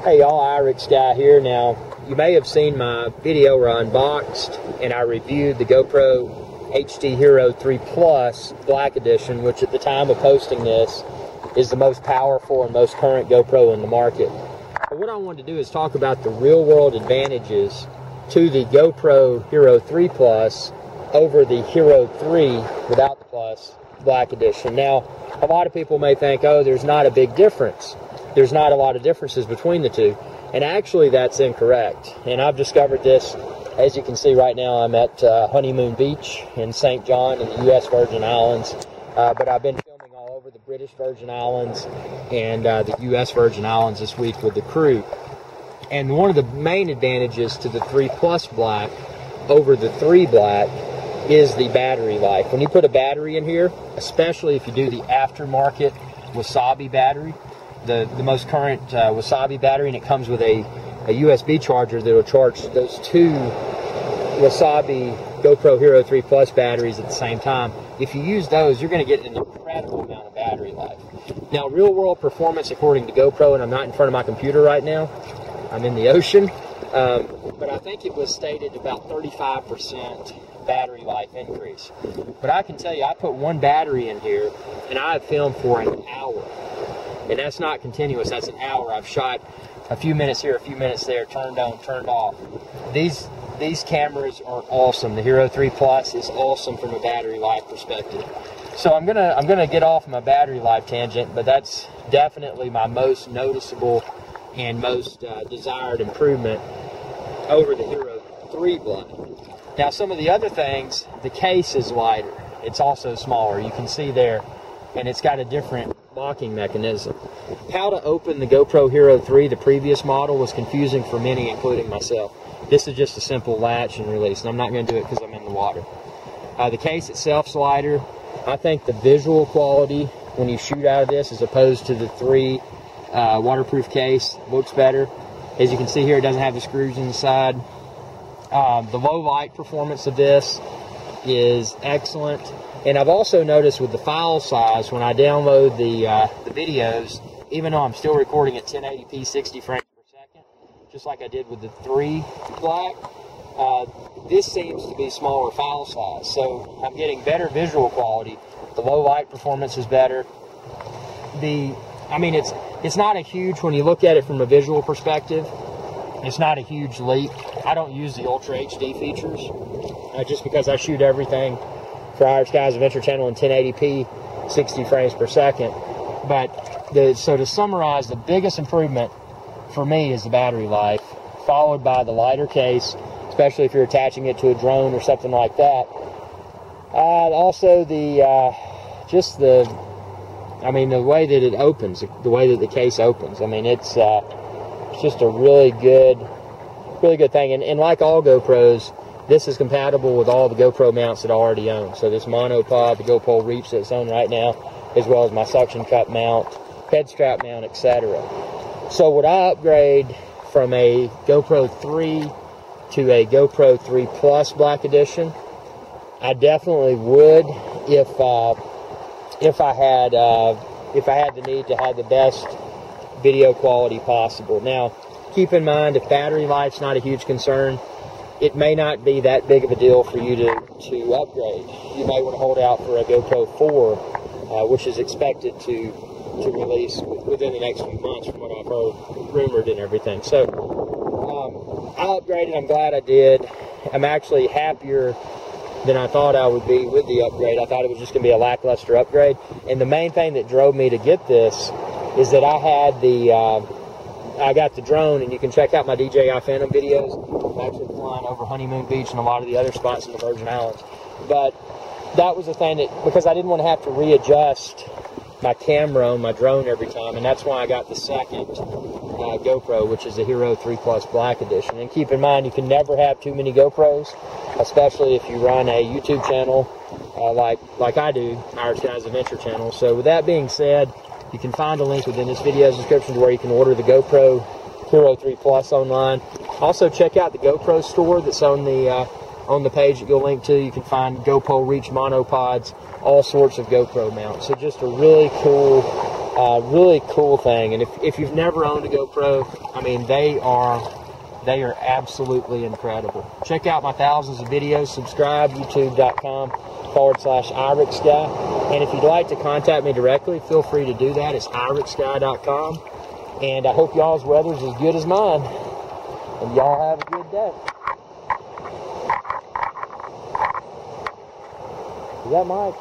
Hey y'all, HERO3 guy here. Now, you may have seen my video where I unboxed and I reviewed the GoPro HD HERO3 Plus Black Edition, which at the time of posting this is the most powerful and most current GoPro in the market. But what I wanted to do is talk about the real-world advantages to the GoPro HERO3 Plus over the HERO3 without the Plus Black Edition. Now, a lot of people may think, oh, there's not a big difference. There's not a lot of differences between the two. And actually, that's incorrect. And I've discovered this, as you can see right now, I'm at Honeymoon Beach in St. John in the U.S. Virgin Islands. But I've been filming all over the British Virgin Islands and the U.S. Virgin Islands this week with the crew. And one of the main advantages to the 3 Plus Black over the 3 Black is the battery life. When you put a battery in here, especially if you do the aftermarket Wasabi battery, the most current Wasabi battery, and it comes with a USB charger that will charge those 2 Wasabi GoPro HERO3 Plus batteries at the same time. If you use those, you're going to get an incredible amount of battery life. Now, real world performance according to GoPro, and I'm not in front of my computer right now, I'm in the ocean, but I think it was stated about 35% battery life increase. But I can tell you, I put one battery in here and I have filmed for an hour. And that's not continuous, that's an hour. I've shot a few minutes here, a few minutes there, turned on, turned off. These cameras are awesome. The HERO3 Plus is awesome from a battery life perspective. So I'm gonna get off my battery life tangent, but that's definitely my most noticeable and most desired improvement over the HERO3 Black. Now, some of the other things, the case is lighter. It's also smaller. You can see there, and it's got a different locking mechanism. How to open the GoPro HERO3, the previous model, was confusing for many, including myself. This is just a simple latch and release, and I'm not going to do it because I'm in the water. The case itself's lighter. I think the visual quality when you shoot out of this, as opposed to the 3 waterproof case, looks better. As you can see here, it doesn't have the screws inside. The low light performance of this is excellent. And I've also noticed with the file size, when I download the videos, even though I'm still recording at 1080p 60 frames per second, just like I did with the 3 Black, this seems to be smaller file size. So I'm getting better visual quality. The low light performance is better. I mean, it's not a huge, when you look at it from a visual perspective, it's not a huge leap. I don't use the Ultra HD features, just because I shoot everything for HERO3 Adventure Channel in 1080p, 60 frames per second. But, so to summarize, the biggest improvement for me is the battery life, followed by the lighter case, especially if you're attaching it to a drone or something like that. Also, the way that it opens, the way that the case opens. I mean, it's just a really good thing. And like all GoPros, this is compatible with all the GoPro mounts that I already own. So this monopod, the GoPro Reach that's on right now, as well as my suction cup mount, head strap mount, etc. So would I upgrade from a GoPro 3 to a GoPro 3 Plus Black Edition? I definitely would if I had the need to have the best video quality possible. Now, keep in mind, if battery life's not a huge concern, it may not be that big of a deal for you to upgrade. You may want to hold out for a GoPro 4, which is expected to release within the next few months, from what I've heard rumored and everything. So I upgraded. I'm glad I did. I'm actually happier than I thought I would be with the upgrade. I thought it was just going to be a lackluster upgrade. And the main thing that drove me to get this is that I got the drone, and you can check out my DJI Phantom videos. I'm actually flying over Honeymoon Beach and a lot of the other spots in the Virgin Islands. But that was the thing that, because I didn't want to have to readjust my camera on my drone every time, and that's why I got the second GoPro, which is the HERO3 Plus Black Edition. And keep in mind, you can never have too many GoPros, especially if you run a YouTube channel like I do, HERO3 Adventure Channel. So with that being said, you can find a link within this video's description to where you can order the GoPro HERO3 Plus online. Also, check out the GoPro store that's on the page that you'll link to. You can find GoPro Reach monopods, all sorts of GoPro mounts. So just a really cool Really cool thing. And if you've never owned a GoPro, I mean, they are absolutely incredible. Check out my thousands of videos. Subscribe, youtube.com/IRIXGuy. And if you'd like to contact me directly, feel free to do that. It's IRIXGuy.com. And I hope y'all's weather's as good as mine. And y'all have a good day. Is that Mike?